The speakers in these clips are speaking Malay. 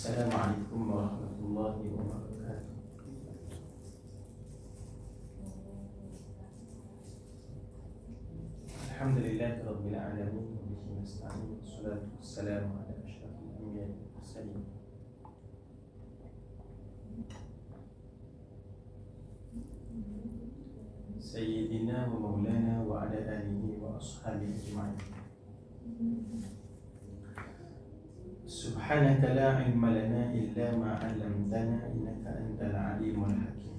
Assalamualaikum warahmatullahi wabarakatuh. Alhamdulillahi rabbil alamin wa bihi nasta'in. Wassalatu wassalamu ala asyrafil anbiya'i wal mursalin. Sayyidina wa maulana wa ala alihi wa ashabihi ajma'in. Subhanaka la ilma lana illa ma 'allamtana innaka antal alimul hakim.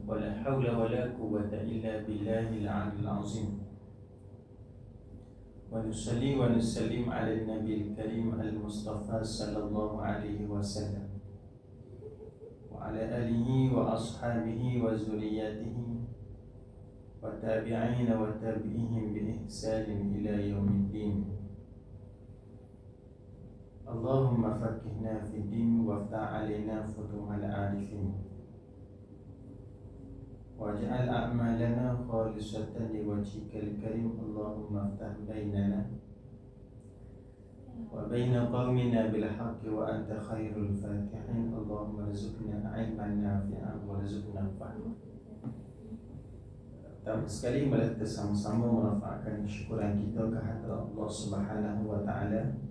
Wala haula wala quwwata illa billahil 'aliyyil 'azim. Wa nusalli wa nusallim 'ala nabiyil karim al-mustafa sallallahu alaihi wasallam wa 'ala alihi wa ashabihi wa zurriyyatihi wa tabi'ina wa tabi'ihim bi ihsanin ila yaumiddin. Allahumma faqihna fid din waftah 'alaina futuhal 'arifin waj'al a'malana khalisatan liwajhikal karim. Allahumma aftah bainana wa baina qaumina bil haqqi wa anta khairul fatihin. Allahumma rizqna 'ilman nafi'an wa rizqna fahma. Pertama sekali mari kita sama-sama merafa'kan syukuran kita kehadrat Allah Subhanahu wa taala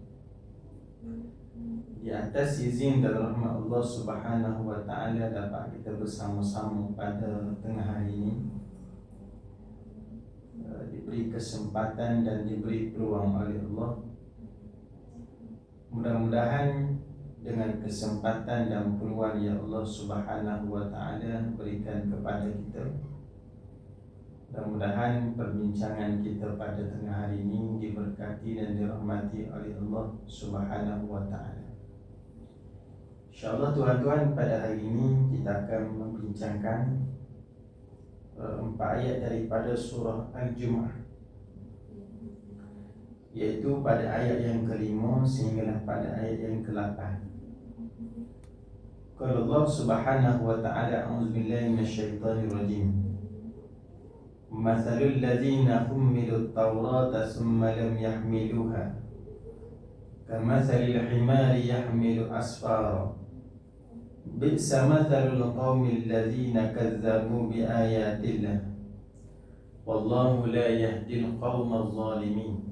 di atas izin dan rahmat Allah Subhanahu wa taala dapat kita bersama-sama pada tengah hari ini, diberi kesempatan dan diberi peluang oleh Allah. Mudah-mudahan dengan kesempatan dan peluang yang Allah Subhanahu wa taala berikan kepada kita, mudah-mudahan perbincangan kita pada tengah hari ini diberkati dan dirahmati oleh Allah Subhanahu wa taala. InsyaAllah tuan-tuan, pada hari ini kita akan membincangkan 4 ayat daripada surah Al-Jumu'ah, iaitu pada ayat yang ke-5 sehinggalah pada ayat yang ke-8. Qala Allah Subhanahu wa ta'ala, a'udzubillahi minasyaitonir rajim. Mathalul ladzina hummilut tawrata summa lam yahmiluha kamathalil himari yahmilu asfara bi'sa mathalul qaumil ladzina kazzabu biayatillah wallahu la yahdil qaumadh zalimin.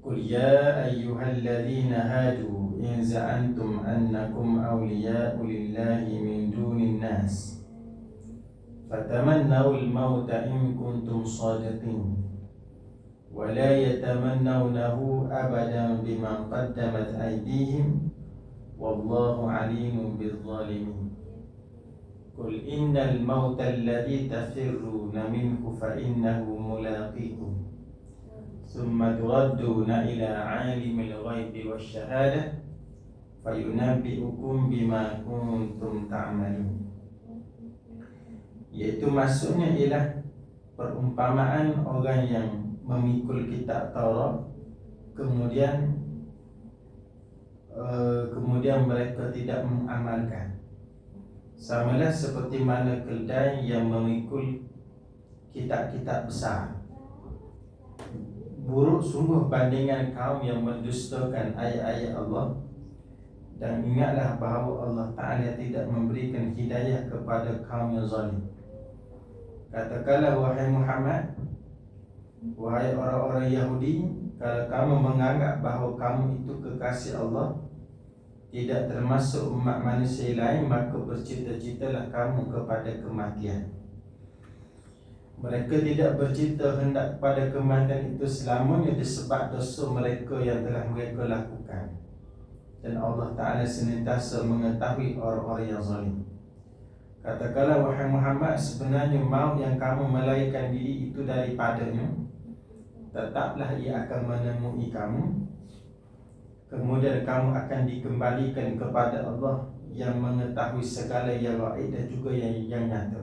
Qul ya ayyuhalladzina hadu in za'antum annakum awliya'u lillahi min dunin nas fatamannawul mauta in kuntum shadiqin wa la yatamannawnahu abadan bima qaddamat aydihim wallahu alimun bizzalimin. Qul innal mauta alladhi tafirruna minhu fa innahu mulaqikum thumma turadduna ila 'alimil ghaibi wasyahada fayunabbi'ukum bima kuntum ta'malun. Iaitu maksudnya ialah perumpamaan orang yang memikul kitab Taurat kemudian mereka tidak mengamalkan, samalah seperti mana keldai yang memikul kitab-kitab besar. Buruk sungguh bandingan kaum yang mendustakan ayat-ayat Allah. Dan ingatlah bahawa Allah Ta'ala tidak memberikan hidayah kepada kaum yang zalim. Katakanlah wahai Muhammad, wahai orang-orang Yahudi, kalau kamu menganggap bahawa kamu itu kekasih Allah, tidak termasuk umat manusia lain, maka bercita-citalah kamu kepada kematian. Mereka tidak bercita hendak kepada kematian itu selamanya disebab dosa mereka yang telah mereka lakukan. Dan Allah Ta'ala senantiasa mengetahui orang-orang yang zalim. Katakanlah wahai Muhammad, sebenarnya maut yang kamu melarikan diri itu daripadanya, tetaplah ia akan menemui kamu. Kemudian kamu akan dikembalikan kepada Allah yang mengetahui segala yang gaib dan juga yang nyata.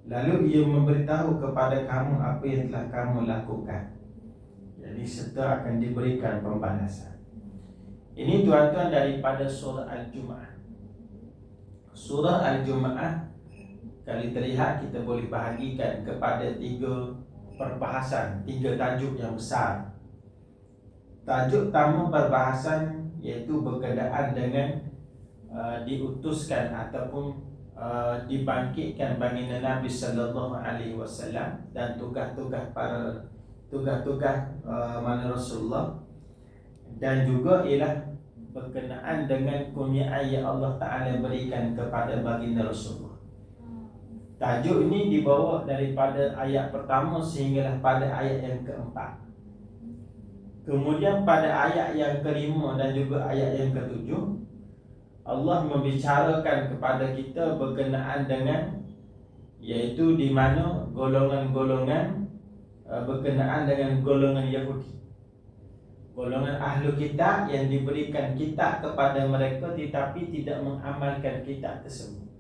Lalu ia memberitahu kepada kamu apa yang telah kamu lakukan. Jadi serta akan diberikan pembalasan. Ini tuan-tuan daripada surah Al-Jumu'ah. Surah Al-Jumu'ah, kalau terlihat kita boleh bahagikan kepada 3 perbahasan, 3 tajuk yang besar. Tajuk tamu perbahasan iaitu berkenaan dengan diutuskan ataupun dibangkitkan baginda Nabi sallallahu alaihi wasallam dan tugas-tugas mana Rasulullah, dan juga ialah berkenaan dengan kurniaan yang Allah Ta'ala berikan kepada baginda Rasulullah. Tajuk ini dibawa daripada ayat pertama sehinggalah pada ayat yang keempat. Kemudian pada ayat yang kelima dan juga ayat yang ketujuh, Allah membicarakan kepada kita berkenaan dengan, iaitu di mana golongan-golongan berkenaan dengan golongan Yahudi, golongan ahlu kitab yang diberikan kitab kepada mereka tetapi tidak mengamalkan kitab tersebut.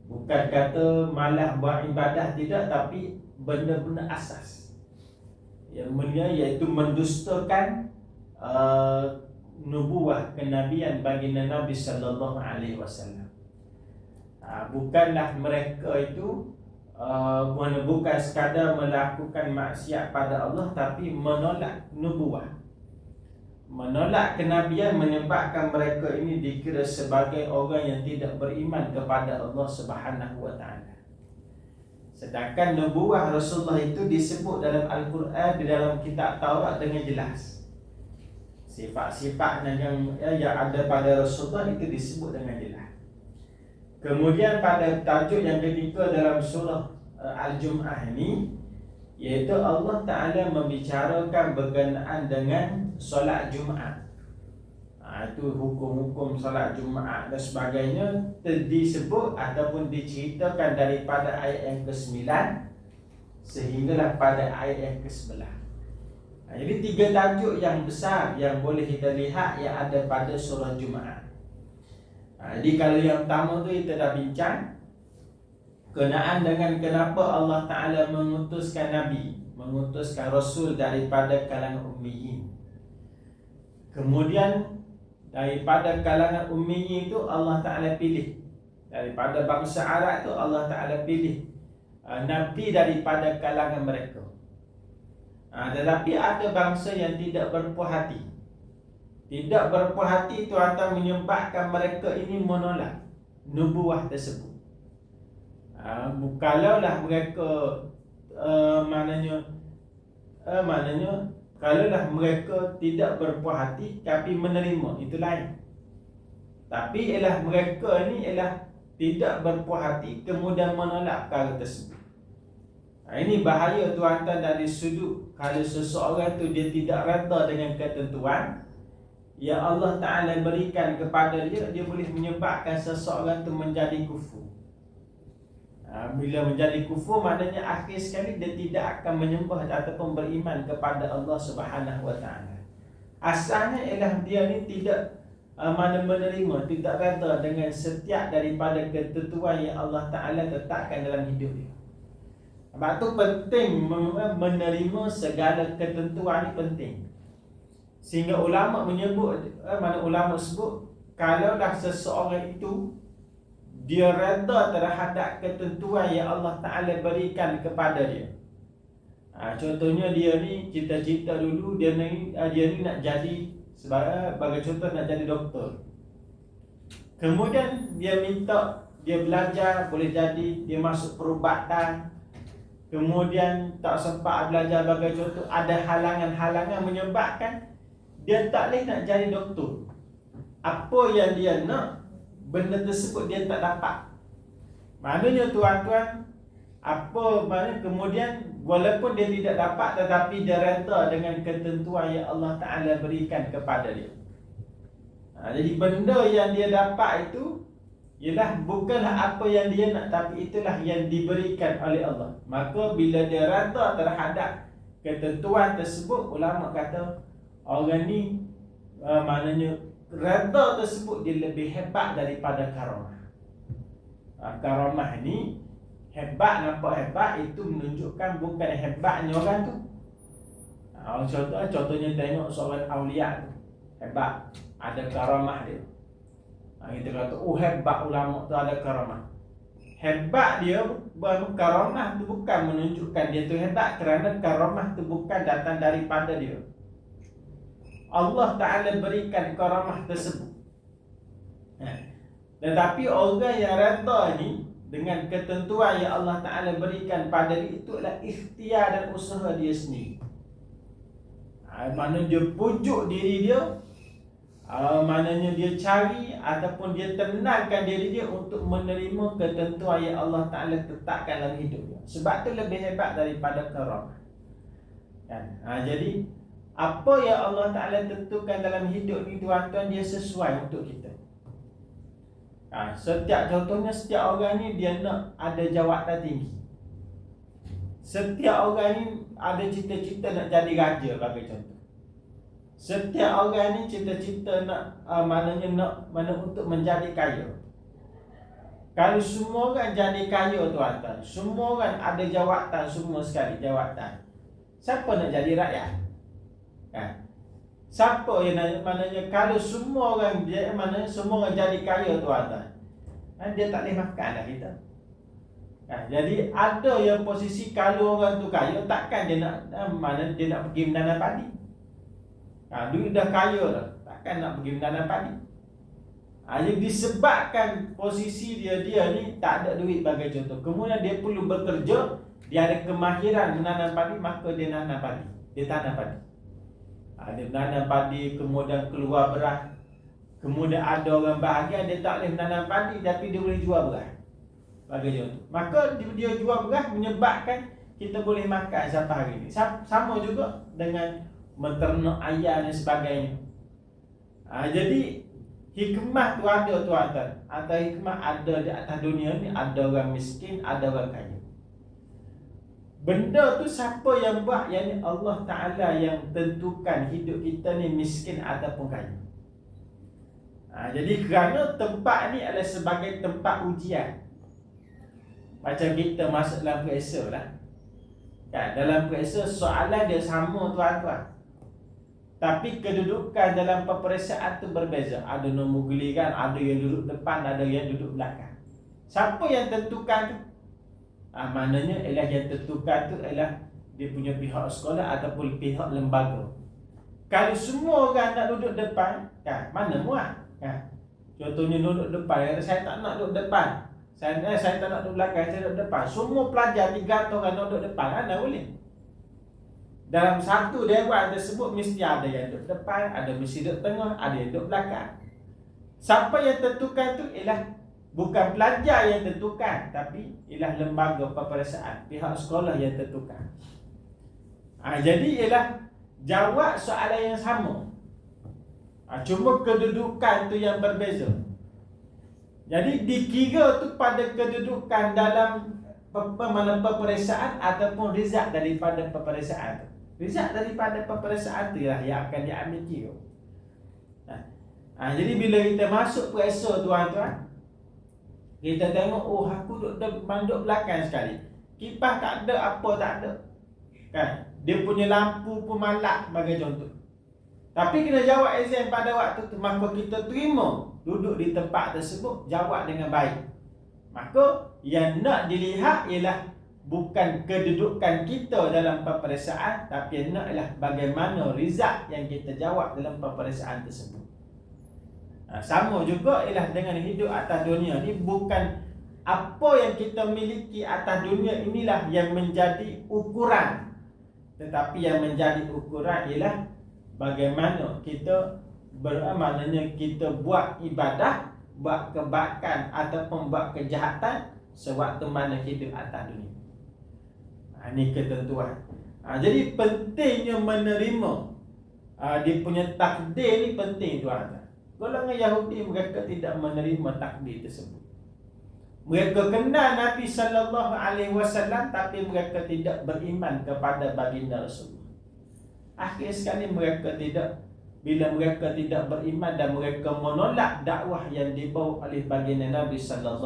Bukan kata malah buat ibadah, tidak, tapi benda-benda asas yang mulia, iaitu mendustakan nubuah kenabian baginda Nabi sallallahu alaihi wasallam. Bukanlah mereka itu bukan sekadar melakukan maksiat pada Allah, tapi menolak nubuah, menolak kenabian, menyebabkan mereka ini dikira sebagai orang yang tidak beriman kepada Allah Subhanahu wa taala. Sedangkan nubuah Rasulullah itu disebut dalam Al-Quran, di dalam kitab Taurat dengan jelas. Sifat-sifat yang ada pada Rasulullah itu disebut dengan jelas. Kemudian pada tajuk yang ketiga dalam surah Al-Jum'ah ini, iaitu Allah Ta'ala membicarakan berkenaan dengan solat Jumaat. Itu hukum-hukum solat Jumaat dan sebagainya disebut ataupun diceritakan daripada ayat yang ke-9 sehinggalah pada ayat yang ke-11. Jadi 3 tajuk yang besar yang boleh kita lihat yang ada pada surah Jumaat. Jadi kalau yang pertama tu kita dah bincang kenaan dengan kenapa Allah Ta'ala mengutuskan Nabi, mengutuskan Rasul daripada kalangan ummiyin. Kemudian daripada kalangan ummiyin itu Allah Ta'ala pilih, daripada bangsa Arab itu Allah Ta'ala pilih Nabi daripada kalangan mereka. Tetapi ada bangsa yang tidak berpuas hati. Tidak berpuas hati itu akan menyebabkan mereka ini menolak nubuah tersebut. Kalaulah mereka kalaulah mereka tidak berpuas hati tapi menerima, itu lain. Tapi ialah mereka ni ialah tidak berpuas hati kemudian menolak perkara tersebut. Ini bahaya tuan-tuan dari sudut kalau seseorang tu dia tidak reda dengan ketentuan yang Allah Ta'ala berikan kepada dia, dia boleh menyebabkan seseorang tu menjadi kufur. Bila menjadi kufur, maknanya akhir sekali dia tidak akan menyembah ataupun beriman kepada Allah Subhanahu wa Ta'ala. Asalnya ialah dia ni tidak menerima, tidak reda dengan setiap daripada ketentuan yang Allah Ta'ala letakkan dalam hidup dia. Sebab tu penting menerima segala ketentuan ni penting. Sehingga ulama menyebut, ulama sebut, kalau dah seseorang itu dia reda terhadap ketentuan yang Allah Ta'ala berikan kepada dia. Contohnya dia ni cita-cita dulu dia ni nak jadi, sebagai contoh nak jadi doktor. Kemudian dia minta, dia belajar boleh jadi, dia masuk perubatan. Kemudian tak sempat belajar, sebagai contoh ada halangan-halangan menyebabkan dia tak boleh nak jadi doktor. Apa yang dia nak, benda tersebut dia tak dapat. Maknanya tuan-tuan, kemudian walaupun dia tidak dapat tetapi dia reda dengan ketentuan yang Allah Ta'ala berikan kepada dia. Jadi benda yang dia dapat itu ialah bukanlah apa yang dia nak, tapi itulah yang diberikan oleh Allah. Maka bila dia reda terhadap ketentuan tersebut, ulama kata orang ni maknanya reda tersebut dia lebih hebat daripada karamah. Karamah ni hebat, nampak hebat, itu menunjukkan bukan hebatnya orang tu. Contohnya tengok seorang awliya tu hebat, ada karamah dia. Kita kata hebat ulama tu ada karamah. Hebat dia, karamah tu bukan menunjukkan dia tu hebat, kerana karamah tu bukan datang daripada dia. Allah Ta'ala berikan karamah tersebut. Tetapi orang yang rata ni, dengan ketentuan yang Allah Ta'ala berikan pada dia, itu adalah ikhtiar dan usaha dia sendiri. Maknanya dia pujuk diri dia, maknanya dia cari ataupun dia tenangkan diri dia untuk menerima ketentuan yang Allah Ta'ala tetapkan dalam hidup dia. Sebab tu lebih hebat daripada karamah. Jadi apa yang Allah Ta'ala tentukan dalam hidup ni, tuan-tuan, dia sesuai untuk kita. Setiap contohnya, setiap orang ni dia nak ada jawatan tinggi. Setiap orang ni ada cita-cita nak jadi raja, bagi contoh. Setiap orang ni cita-cita nak mana untuk menjadi kaya. Kalau semua orang jadi kaya, tuan-tuan, semua orang ada jawatan, semua sekali jawatan, siapa nak jadi rakyat? Siapa yang maknanya kalau semua orang semua orang jadi kaya, tuan-tuan, dia tak boleh makan dah kita. Jadi ada yang posisi kalau orang tu kaya, takkan dia nak dia nak pergi menanam padi. Duit dah kaya dah, takkan nak pergi menanam padi. Jadi disebabkan posisi dia ni tak ada duit, bagi contoh, kemudian dia perlu bekerja, dia ada kemahiran menanam padi, maka dia nanam padi, dia tanam padi. Dia menanam padi, kemudian keluar beras. Kemudian ada orang bahagia, dia tak boleh menanam padi, tapi dia boleh jual beras, bagi contoh. Maka dia jual beras menyebabkan kita boleh makan sampai hari ini. Sama juga dengan menternak ayam dan sebagainya. Jadi hikmah tu ada, tuan-tuan. Ada hikmah ada di atas dunia ni. Ada orang miskin, ada orang kaya. Benda tu siapa yang buat? Yang Allah Ta'ala yang tentukan hidup kita ni miskin ataupun kaya. Jadi kerana tempat ni adalah sebagai tempat ujian. Macam kita masuk dalam periksa lah. Dalam periksa soalan dia sama, tuan-tuan, tapi kedudukan dalam peperiksaan tu berbeza. Ada nombor giliran, ada yang duduk depan, ada yang duduk belakang. Siapa yang tentukan tu? Maknanya ialah yang tentukan tu ialah dia punya pihak sekolah ataupun pihak lembaga. Kalau semua orang nak duduk depan, mana muat? Contohnya duduk depan, saya tak nak duduk depan, saya tak nak duduk belakang, saya duduk depan. Semua pelajar 300 orang duduk depan, mana boleh? Dalam satu dewan tersebut mesti ada yang duduk depan, ada mesti duduk tengah, ada yang duduk belakang. Siapa yang tentukan tu ialah bukan pelajar yang tentukan, tapi ialah lembaga peperiksaan, pihak sekolah yang tentukan. Jadi ialah jawab soalan yang sama, cuma kedudukan tu yang berbeza. Jadi dikira tu pada kedudukan dalam peperiksaan ataupun result daripada peperiksaan tu. Result daripada peperiksaan tu lah yang akan diambil kira. Jadi bila kita masuk periksa, tuan-tuan, kita tengok, aku duduk belakang sekali, kipas tak ada, apa tak ada, dia punya lampu pun malak, bagi contoh. Tapi kena jawab exam pada waktu tu, maka kita terima duduk di tempat tersebut, jawab dengan baik. Maka yang nak dilihat ialah bukan kedudukan kita dalam peperiksaan, tapi yang nak ialah bagaimana result yang kita jawab dalam peperiksaan tersebut. Sama juga ialah dengan hidup atas dunia ni, bukan apa yang kita miliki atas dunia inilah yang menjadi ukuran, tetapi yang menjadi ukuran ialah bagaimana kita maknanya kita buat ibadah, buat kebaikan ataupun buat kejahatan sewaktu mana hidup atas dunia. Ini ketentuan. Jadi pentingnya menerima dia punya takdir ni penting, tuan-tuan. Golongan Yahudi mereka tidak menerima takdir tersebut. Mereka kenal Nabi SAW, tapi mereka tidak beriman kepada baginda Rasulullah. Akhir sekali mereka tidak, bila mereka tidak beriman dan mereka menolak dakwah yang dibawa oleh baginda Nabi SAW.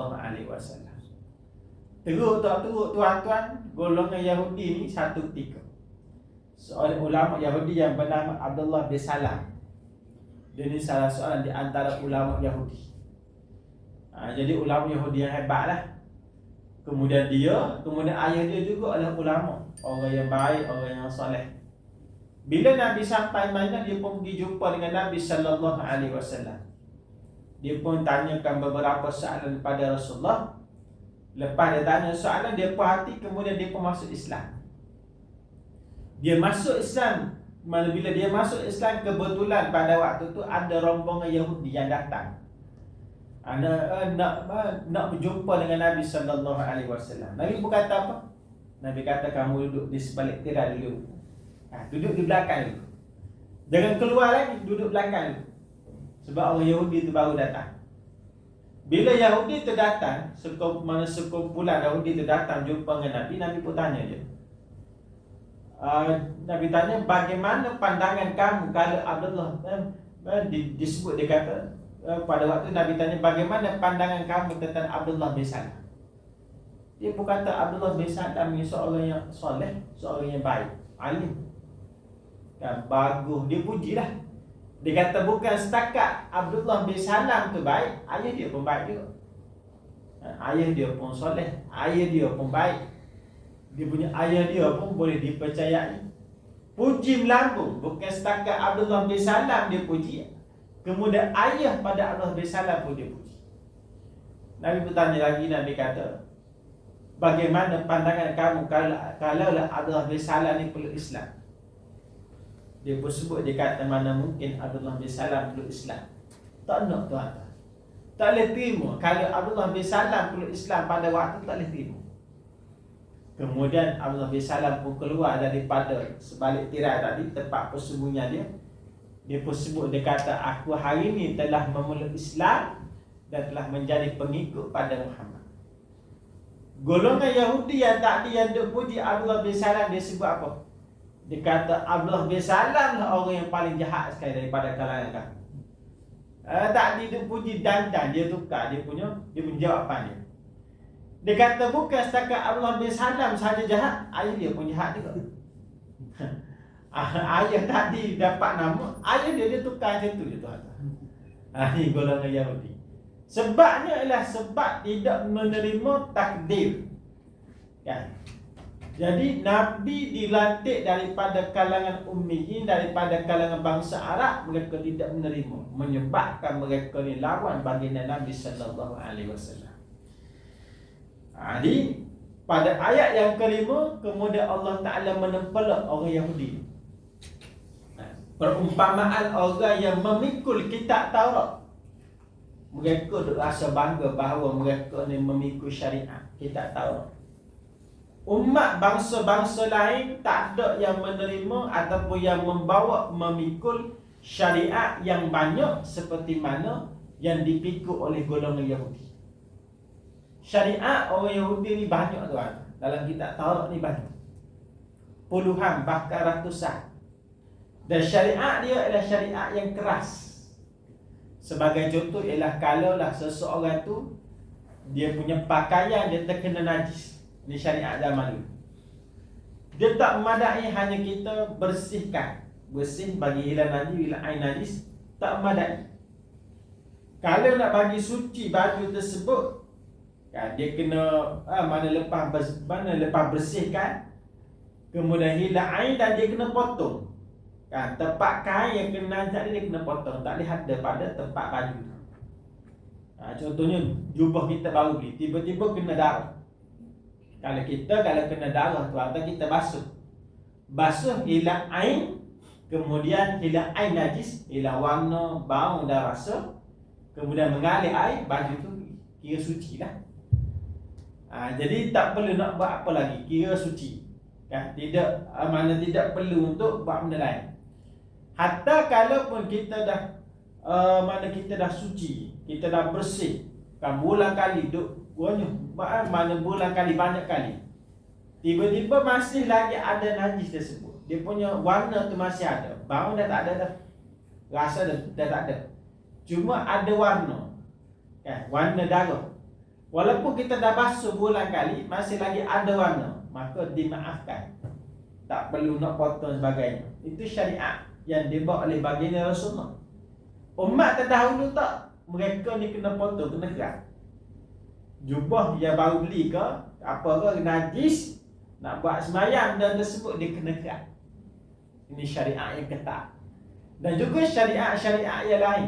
Teruk tak teruk, tuan-tuan, golongan Yahudi ni satu ketika, seorang ulama Yahudi yang bernama Abdullah bin Salam, dia ni salah seorang di antara ulama Yahudi. Jadi ulama Yahudi yang hebat lah. Kemudian ayah dia juga adalah ulama, orang yang baik, orang yang soleh. Bila Nabi sampai Madinah, dia pun pergi jumpa dengan Nabi sallallahu alaihi wasallam. Dia pun tanyakan beberapa soalan pada Rasulullah. Lepas dia tanya soalan, dia puas hati, kemudian dia pun masuk Islam. Dia masuk Islam. Mana bila dia masuk Islam, kebetulan pada waktu tu ada rombongan Yahudi yang datang. Nak berjumpa dengan Nabi sallallahu alaihi wasallam. Nabi pun kata apa? Nabi kata, kamu duduk di sebalik tirai dulu. Duduk di belakang dulu. Jangan keluar lagi, duduk belakang dulu. Sebab orang Yahudi itu baru datang. Bila Yahudi itu datang, sekumpulan Yahudi itu datang jumpa dengan Nabi, Nabi pun tanya dia. Nabi tanya, bagaimana pandangan kamu kalau Abdullah disebut, dia kata pada waktu Nabi tanya, bagaimana pandangan kamu tentang Abdullah bin Salam? Dia pun kata Abdullah bin Salam ni seorang yang soleh, seorang yang baik, alim, bagus. Dia pujilah. Dia kata bukan setakat Abdullah bin Salam tu baik, ayah dia pun baik juga. Ayah dia pun soleh, ayah dia pun baik. Dia punya ayah dia pun boleh dipercayai. Puji melambung, bukan setakat Abdullah bin Salam dia puji, kemudian ayah pada Abdullah bin Salam pun dia puji. Nabi bertanya lagi, Nabi kata, bagaimana pandangan kamu kalau Abdullah bin Salam ni peluk Islam? Dia pun sebut, dia kata, mana mungkin Abdullah bin Salam peluk Islam? Tak nak, tuan-tuan. Tak boleh terima. Kalau Abdullah bin Salam peluk Islam pada waktu, tak boleh terima. Kemudian Abdullah bin Salam pun keluar daripada sebalik tirai tadi, tempat persembunyian dia. Dia pun sebut, dia kata, aku hari ini telah memeluk Islam dan telah menjadi pengikut pada Muhammad. Golongan Yahudi yang tadi yang duk puji Abdullah bin Salam, dia sebut apa? Dia kata Abdullah bin Salam lah orang yang paling jahat sekali daripada kalangan kami. Tadi dia puji dandan, dia tukar dia punya jawapan dia. Dia kata bukan setakat Abdullah bin Salam sahaja jahat, ayah dia pun jahat juga. Ayah tadi dapat nama, ayah dia tukar macam tu je, tuan-tuan. Ini golongan Yahudi. Sebabnya ialah sebab tidak menerima takdir. Kan? Jadi Nabi dilantik daripada kalangan ummiyin, daripada kalangan bangsa Arab, mereka tidak menerima, menyebabkan mereka ni lawan baginda Nabi sallallahu alaihi wasallam. Jadi pada ayat yang kelima, kemudian Allah Ta'ala menempelak orang Yahudi. Perumpamaan orang yang memikul kitab Taurat. Mereka rasa bangga bahawa mereka ni memikul syariat kitab Taurat. Umat bangsa-bangsa lain tak ada yang menerima ataupun yang membawa memikul syariat yang banyak seperti mana yang dipikul oleh golongan Yahudi. Syariat orang Yahudi ni banyak, tuan. Dalam kitab Taurat ni banyak, puluhan bahkan ratusan. Dan syariat dia adalah syariat yang keras. Sebagai contoh ialah kalaulah seseorang tu dia punya pakaian dia terkena najis, ni syariat zaman dulu, dia tak memadai hanya kita bersihkan, bersih bagi hilang najis, hilang air najis, tak memadai. Kalau nak bagi suci baju tersebut, kan, dia kena mana lepas bersihkan, kemudian hilang air dan dia kena potong. Kan, tempat kain yang kena najis dia kena potong, tak boleh ada pada tempat baju. Contohnya jubah kita baru beli, tiba-tiba kena darah. Kalau kena darah, tuan-tuan, kita basuh hilang air, kemudian hilang air najis, hilang warna, bau dan rasa, kemudian mengalir air, baju tu kira suci lah. Jadi tak perlu nak buat apa lagi, kira suci. Kan? Tidak perlu untuk buat benda lain. Hatta kalaupun kita dah kita dah suci, kita dah bersih, kan, bulan kali bulan kali banyak kali, tiba-tiba masih lagi ada najis tersebut, dia punya warna tu masih ada, bau dah tak ada dah, rasa dah tak ada, cuma ada warna, kan, warna darah. Walaupun kita dah basuh bulan kali, masih lagi ada warna, maka dimaafkan, tak perlu nak potong sebagainya. Itu syariat yang dibawa oleh baginda Rasulullah. Umat terdahulu tak, mereka ni kena potong, kena kerat. Jubah yang baru beli ke apa ke najis, nak buat semayang dan tersebut, dia kena kerat. Ini syariat yang ketat. Dan juga syariat-syariat yang lain.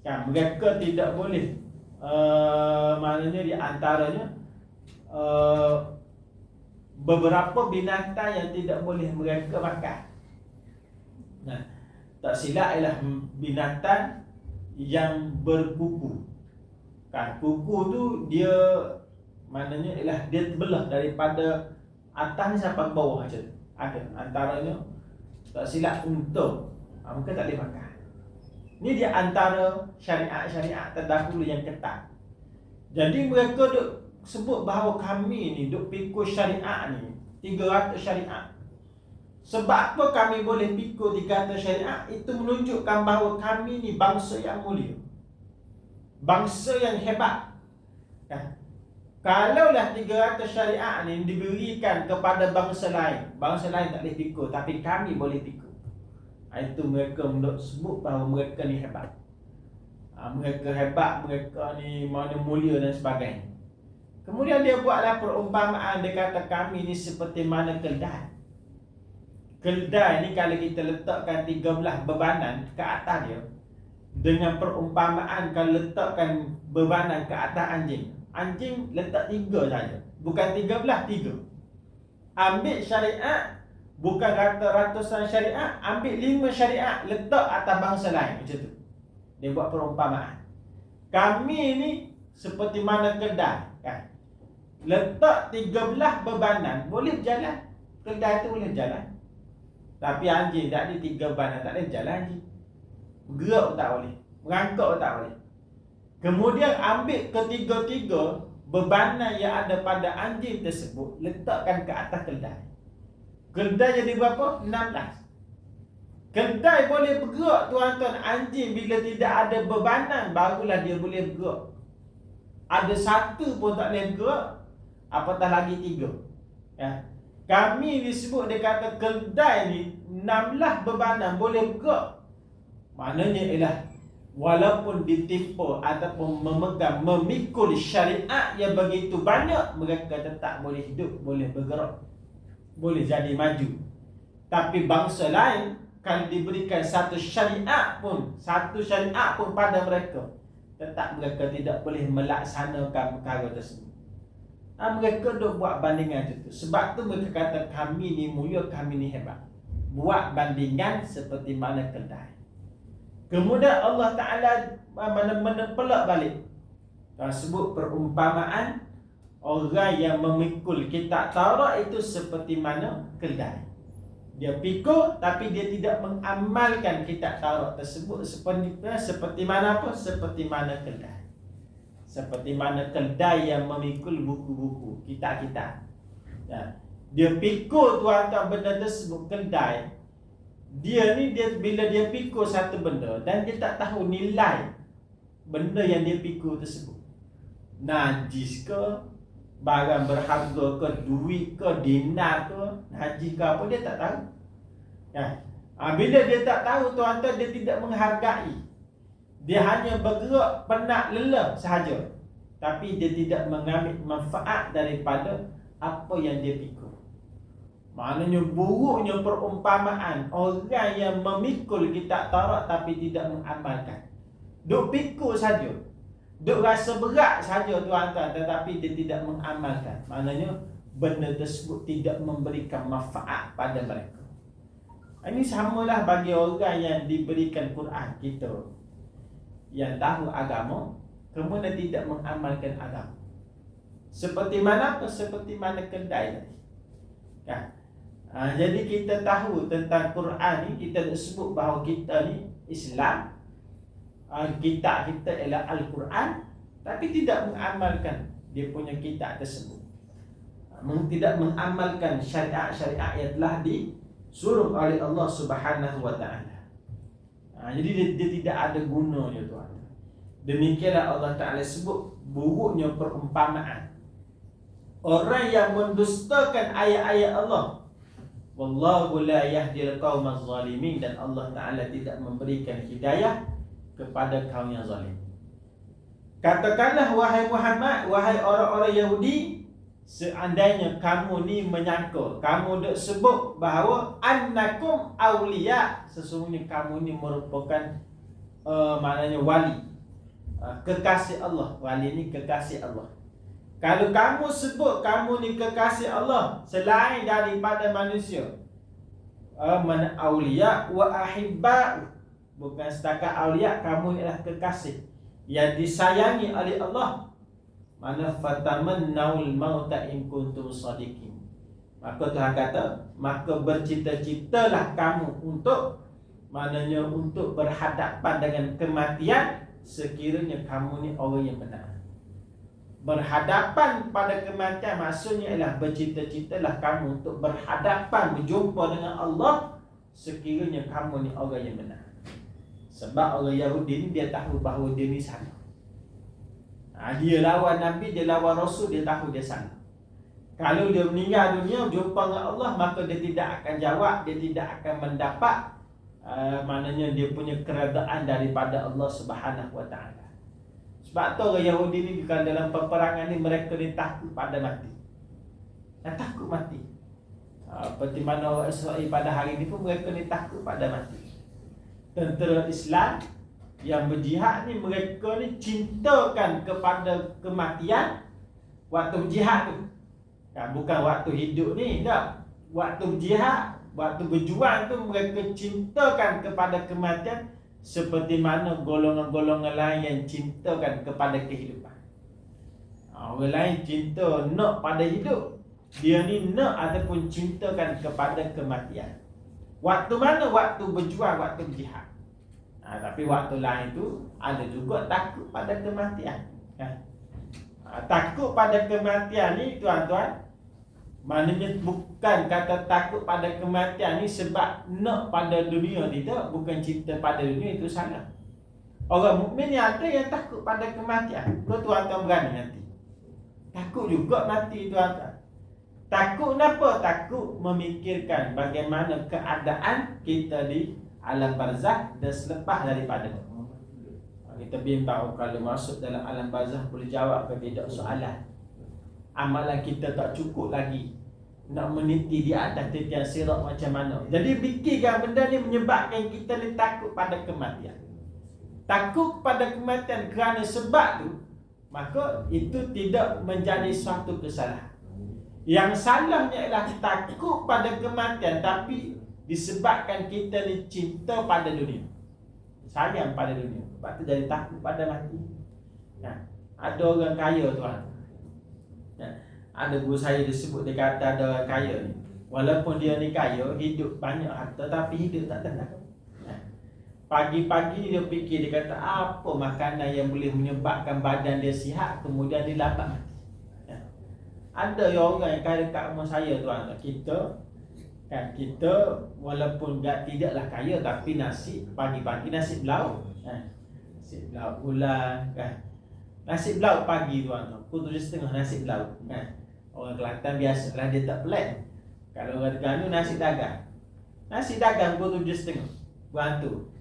Kan mereka tidak boleh maknanya di antaranya beberapa binatang yang tidak boleh mereka makan. Nah, tak silap ialah binatang yang berkuku. Kan kuku tu dia maknanya ialah dia terbelah daripada atas sampai bawah macam tu. Ada antaranya tak silap unta. Mereka tak boleh makan. Ini dia antara syariat-syariat terdahulu yang ketat. Jadi mereka duk sebut bahawa kami ni duk pikul syariat ni 300 syariat. Sebab apa kami boleh pikul 300 syariat? Itu menunjukkan bahawa kami ni bangsa yang mulia, bangsa yang hebat. Kalaulah 300 syariat ni diberikan kepada bangsa lain tak boleh pikul, tapi kami boleh pikul. Itu mereka sebut bahawa mereka ni hebat. Mereka hebat, mereka ni mana mulia dan sebagainya. Kemudian dia buatlah perumpamaan. Dia kata kami ni seperti mana keldai. Keldai ni kalau kita letakkan 13 bebanan ke atas dia, dengan perumpamaan kalau letakkan bebanan ke atas anjing, anjing letak 3 saja, bukan 13, 3. Ambil syariat, bukan ratusan syariat, ambil 5 syariat letak atas bangsa lain. Macam tu dia buat perumpamaan. Kami ni seperti mana keldai, kan? Letak 13 bebanan, boleh berjalan. Keldai tu boleh berjalan. Tapi anjing tak ada 3 bebanan, tak boleh berjalan anjing. Gerak pun tak boleh, merangkak pun tak boleh. Kemudian ambil ketiga-tiga bebanan yang ada pada anjing tersebut, letakkan ke atas keldai. Keldai jadi berapa? 16. Keldai boleh bergerak tuan-tuan. Anjing bila tidak ada bebanan barulah dia boleh bergerak. Ada satu pun tak boleh bergerak, apatah lagi 3. Ya. Kami disebut, dia kata keldai ni 16 bebanan boleh bergerak. Maknanya ialah walaupun ditimpa ataupun memegang, memikul syariat yang begitu banyak, mereka tetap boleh hidup, boleh bergerak, boleh jadi maju. Tapi bangsa lain, kalau diberikan satu syariat pun pada mereka, tetap mereka tidak boleh melaksanakan perkara tersebut. Mereka duk buat bandingan itu. Sebab tu mereka kata kami ni mulia, kami ni hebat. Buat bandingan seperti mana keldai. Kemudian Allah Ta'ala menepelak balik. Sebut perumpamaan orang yang memikul kitab Taurat itu seperti mana keldai. Dia pikul tapi dia tidak mengamalkan kitab Taurat tersebut seperti mana apa? Seperti mana keldai. Seperti mana keldai yang memikul buku-buku, kitab-kitab. Dia pikul tuan-tuan benda tersebut, keldai. Dia bila dia pikul satu benda dan dia tak tahu nilai benda yang dia pikul tersebut, najis ke, barang berharga ke, duit ke, dinar ke, najis ke apa, dia tak tahu. Bila dia tak tahu tuan-tuan, dia tidak menghargai. Dia hanya bergerak penat lelah sahaja, tapi dia tidak mengambil manfaat daripada apa yang dia pikul. Maknanya buruknya perumpamaan orang yang memikul kitab Taurat tapi tidak mengamalkan. Duk pikul saja, duk rasa berat saja tuan-tuan, tetapi dia tidak mengamalkan. Maknanya benda tersebut tidak memberikan manfaat pada mereka. Ini samalah bagi orang yang diberikan Quran kita, yang tahu agama kemudian tidak mengamalkan agama. Seperti mana? Seperti mana keldai tadi. Jadi kita tahu tentang Quran ni, kita sebut bahawa kita ni Islam, kitab kita ialah Al-Quran, tapi tidak mengamalkan dia punya kitab tersebut, tidak mengamalkan syariat-syariat yang telah disuruh oleh Allah Subhanahu wa ta'ala. Jadi dia tidak ada gunanya tuan. Demikianlah Allah Ta'ala sebut buruknya perumpamaan orang yang mendustakan ayat-ayat Allah. Wallahu la yahdil qaumaz zalimin, dan Allah Ta'ala tidak memberikan hidayah kepada kaum yang zalim. Katakanlah wahai Muhammad, wahai orang-orang Yahudi, seandainya kamu ni menyangka, kamu duk sebut bahawa annakum awliya, sesungguhnya kamu ni merupakan maknanya wali, kekasih Allah. Wali ni kekasih Allah. Kalau kamu sebut kamu ni kekasih Allah selain daripada manusia, mana awliya wa ahibba, bukan setakat awliya, kamu ialah kekasih yang disayangi oleh Allah. Mana fatamannaul mauta in kuntum shadiqin. Maka Tuhan kata, maka bercita-citalah kamu untuk, maknanya untuk berhadapan dengan kematian sekiranya kamu ni orang yang benar. Berhadapan pada kematian maksudnya ialah bercita-citalah kamu untuk berhadapan, berjumpa dengan Allah sekiranya kamu ni orang yang benar. Sebab orang Yahudi ni dia tahu bahawa dia ni salah. Dia lawan Nabi, dia lawan Rasul, dia tahu dia salah. Kalau dia meninggal dunia jumpa dengan Allah, maka dia tidak akan jawab, dia tidak akan mendapat maknanya dia punya keredaan daripada Allah Subhanahu Wa Taala. Sebab tu orang Yahudi ni kalau dalam peperangan ni mereka ni takut pada mati. Takut mati. Seperti mana orang Israel pada hari ni pun mereka ni takut pada mati. Tentera Islam yang berjihad ni mereka ni cintakan kepada kematian waktu berjihad tu. Bukan waktu hidup ni, tak. Waktu berjihad, waktu berjuang tu mereka cintakan kepada kematian seperti mana golongan-golongan lain yang cintakan kepada kehidupan. Orang lain cinta nak pada hidup, dia ni nak ataupun cintakan kepada kematian. Waktu mana? Waktu berjuang, waktu berjihad. Tapi waktu lain tu ada juga takut pada kematian. Takut pada kematian ni tuan-tuan, maknanya bukan kata takut pada kematian ni sebab nak pada dunia ni, tak, bukan cinta pada dunia, itu salah. Orang mukmin ni ada yang takut pada kematian. Tuan-tuan berani nanti takut juga mati, tuan-tuan. Takut kenapa? Takut memikirkan bagaimana keadaan kita di alam barzakh dan selepas daripada. Kita bimbang kalau masuk dalam alam barzakh boleh jawab ke tidak soalan. Amalan kita tak cukup lagi nak meniti di atas titian sirat macam mana. Jadi fikirkan benda ni menyebabkan kita ni takut pada kematian. Takut pada kematian kerana sebab tu, maka itu tidak menjadi suatu kesalahan. Yang salahnya ialah takut pada kematian tapi disebabkan kita ni cinta pada dunia, sayang pada dunia, sebab tu jadi takut pada mati. Ada orang kaya, tuan. Ada guru saya disebut, dia kata ada orang kaya ni, walaupun dia ni kaya, hidup banyak harta tapi hidup tak tenang. Pagi-pagi dia fikir, dia kata apa makanan yang boleh menyebabkan badan dia sihat kemudian dia lambat mati. Ada orang yang kaya dekat rumah saya, tuan. Kita walaupun tidaklah kaya tapi nasi pagi-pagi nasi belauk. Nasi belauk ulang kan. Nasi belauk pagi, tuan. Pukul 7.30 nasi belauk kan. Orang Kelantan biasalah dia tak pelik. Kalau orang Terengganu nasi dagang. Nasi dagang pukul 7.30 bantu.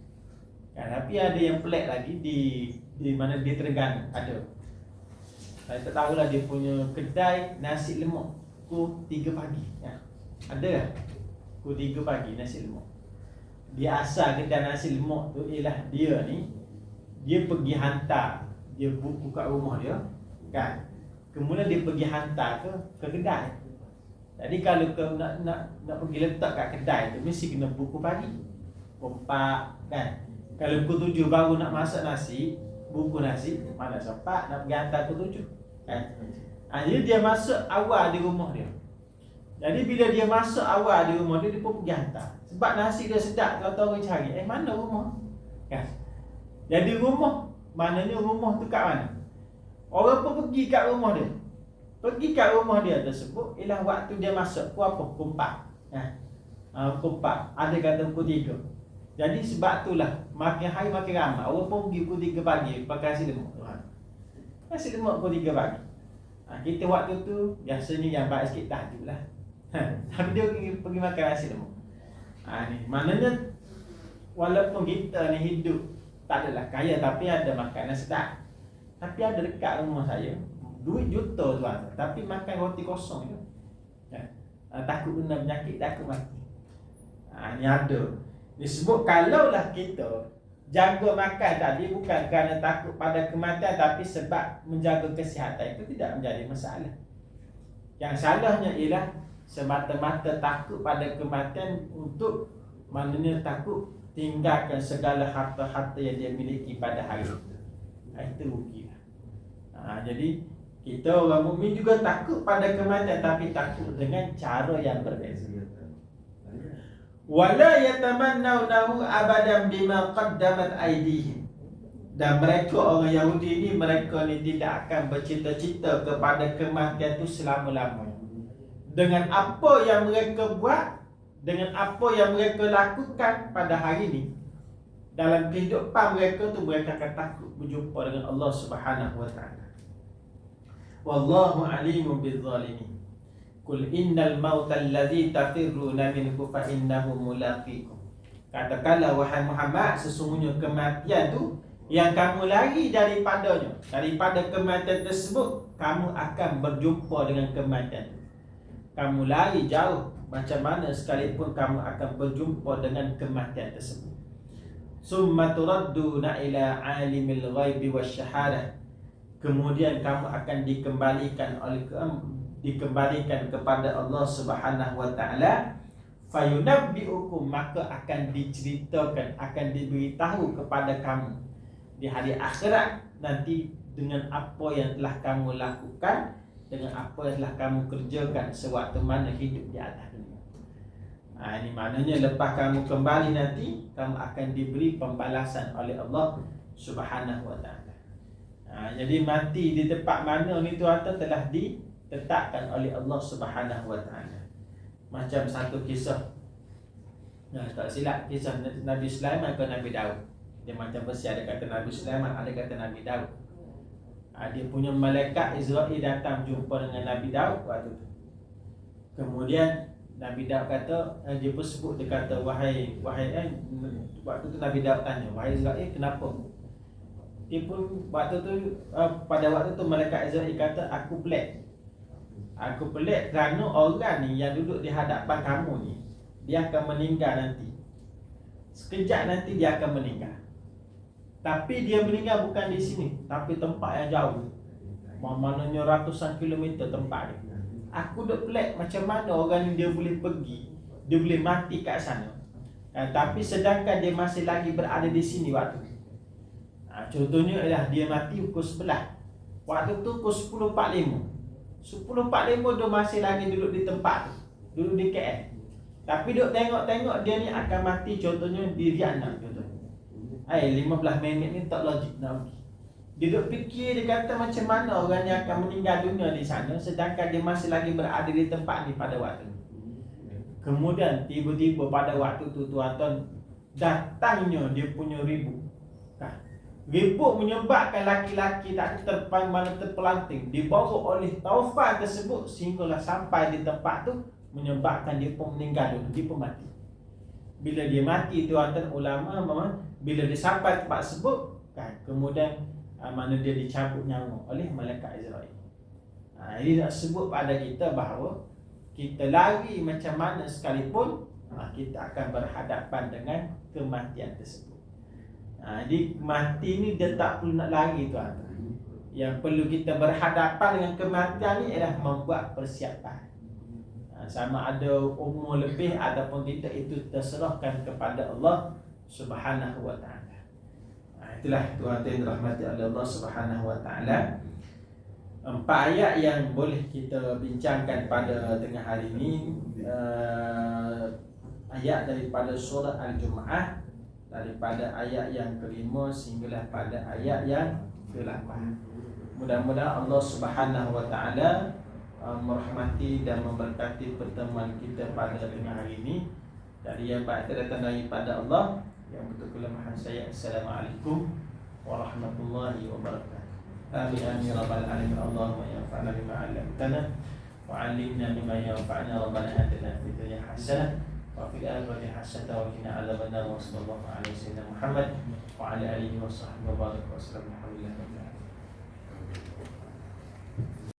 Tapi ada yang pelik lagi di mana di Terengganu ada. Saya tak tahulah dia punya kedai nasi lemak pukul 3 pagi. Ada lah. Pukul 3 pagi nasi lemak. Dia asal kedai nasi lemak tu ialah dia ni, dia pergi hantar, dia buku kat rumah dia kan. Kemudian dia pergi hantar ke kedai. Jadi kalau kau nak pergi letak kat kedai tu mesti kena buku pagi. Pukul 4 kan. Kalau pukul 7 baru nak masak nasi, buku nasi, mana sempat nak pergi hantar pukul 7 kan. Jadi dia masuk awal di rumah dia. Jadi bila dia masuk awal di rumah dia, dia pun pergi hantar. Sebab nasi dia sedap, kalau orang cari, mana rumah kan. Jadi rumah, maknanya rumah tu kat mana? Orang pun pergi kat rumah dia. Pergi kat rumah dia tersebut ialah waktu dia masuk pukul apa? Pukul 4 pukul 4, ada kata pukul 3. Jadi sebab itulah makin hari makin ramai orang pun pergi pukul 3 pagi pakai nasi lemak. Nasi lemak pukul 3 pagi. Kita waktu tu biasanya yang baik sikit tahajud lah. Tapi dia pergi makan nasi lemak. Ni maknanya walaupun kita ni hidup tak adalah kaya tapi ada makanan sedap. Tapi ada dekat rumah saya duit juta tuan, tapi makan roti kosong je. Takut kena penyakit, takut mati. Ni ada. Disebut kalaulah kita jaga makan tadi bukan kerana takut pada kematian, tapi sebab menjaga kesihatan, itu tidak menjadi masalah. Yang salahnya ialah semata-mata takut pada kematian untuk maknanya takut tinggalkan segala harta-harta yang dia miliki pada hari itu. Itu rugilah. Jadi kita orang mukmin juga takut pada kematian, tapi takut dengan cara yang berbeza. Wala yatamannawnahu abadan bima qaddamat aydihim. Dan mereka orang Yahudi ni, mereka ni tidak akan bercita-cita kepada kematian itu selama-lamanya. Dengan apa yang mereka buat, dengan apa yang mereka lakukan pada hari ini, dalam kehidupan mereka tu, mereka akan takut berjumpa dengan Allah Subhanahu wa taala. Wallahu alimun bizzalimin. Qul innal mauta alladhi tafirruna minhu fa innahu mulaqikum. Katakanlah wahai Muhammad, sesungguhnya kematian tu yang kamu lari daripadanya, daripada kematian tersebut, kamu akan berjumpa dengan kematian itu. Kamu lari jauh macam mana sekalipun, kamu akan berjumpa dengan kematian tersebut. Summa turadduna ila alimil ghaibi wasyahadah. Kemudian kamu akan dikembalikan kepada Allah Subhanahu wa taala. Fayunabbiukum, maka akan diceritakan, akan diberitahu kepada kamu di hari akhirat nanti dengan apa yang telah kamu lakukan, dengan apa yang telah kamu kerjakan sewaktu mana hidup di atas dunia. Ini maknanya lepas kamu kembali nanti, kamu akan diberi pembalasan oleh Allah Subhanahu wa taala. Jadi mati di tempat mana ni tuan-tuan telah ditetapkan oleh Allah Subhanahu wa taala. Macam satu kisah, tak silap, kisah Nabi Sulaiman ke Nabi Daud. Dia macam versi, ada kata Nabi Sulaiman, ada kata Nabi Daud. Dia punya malaikat Israel datang jumpa dengan Nabi Daud waktu tu. Kemudian Nabi Daud kata, dia pun sebut, dia kata, wahai waktu tu Nabi Daud tanya, wahai Israel, kenapa? Dia pun waktu tu, pada waktu tu malaikat Israel kata, aku pelik kerana orang ni yang duduk di hadapan kamu ni, dia akan meninggal nanti. Sekejap nanti dia akan meninggal. Tapi dia meninggal bukan di sini, tapi tempat yang jauh, maknanya ratusan kilometer tempat dia. Aku duk pelik macam mana orang ni dia boleh pergi, dia boleh mati kat sana, tapi sedangkan dia masih lagi berada di sini waktu tu. Contohnya ialah dia mati pukul 11, waktu tu pukul 10.45 dia masih lagi duduk di tempat tu, duduk di KL. Tapi duk tengok dia ni akan mati contohnya di Vietnam contohnya. 15 minit ni tak logik nak pergi. Dia duk fikir, dia kata macam mana orang yang akan meninggal dunia di sana sedangkan dia masih lagi berada di tempat ni pada waktu ni. Kemudian tiba-tiba pada waktu tu tuan-tuan, datangnya dia punya ribut. Ribut menyebabkan laki-laki tak terpelanting, dibawa oleh taufan tersebut sehinggalah sampai di tempat tu, menyebabkan dia pun meninggal dunia, dia pun mati. Bila dia mati tuan-tuan, ulama bila dia sampai tempat tersebut, kemudian mana dia dicabut nyawa oleh malaikat Israel. Ini nak sebut pada kita bahawa kita lari macam mana sekalipun, kita akan berhadapan dengan kematian tersebut. Jadi mati ni dia tak perlu nak lari tuan-tuan. Yang perlu kita berhadapan dengan kematian ni ialah membuat persiapan. Sama ada umur lebih ataupun tidak, itu terserahkan kepada Allah Subhanahu wa taala. Itulah tuan-tuan yang dirahmati oleh Allah Subhanahu wa taala. 4 ayat yang boleh kita bincangkan pada tengah hari ini, ayat daripada surah Al-Jumu'ah, daripada ayat yang kelima sehinggalah pada ayat yang ke-8. Mudah-mudahan Allah Subhanahu wa taala merahmati dan memberkati pertemuan kita pada tengah hari ini. Dari yang baik datang daripada Allah, yang betul kelemahan saya. Assalamualaikum warahmatullahi wabarakatuh. Amin amin rabbal alamin. Allahumma yanfa'na bima 'allamtana wa 'allimna bima yanfa'una. Rabbana atina fid dunya hasanah wa fil akhirati hasanah wa qina adzabannar. Sallallahu alaihi wasallam Muhammad wa ala alihi wa sahbihi wa baraka wa sallam. Alhamdulillah.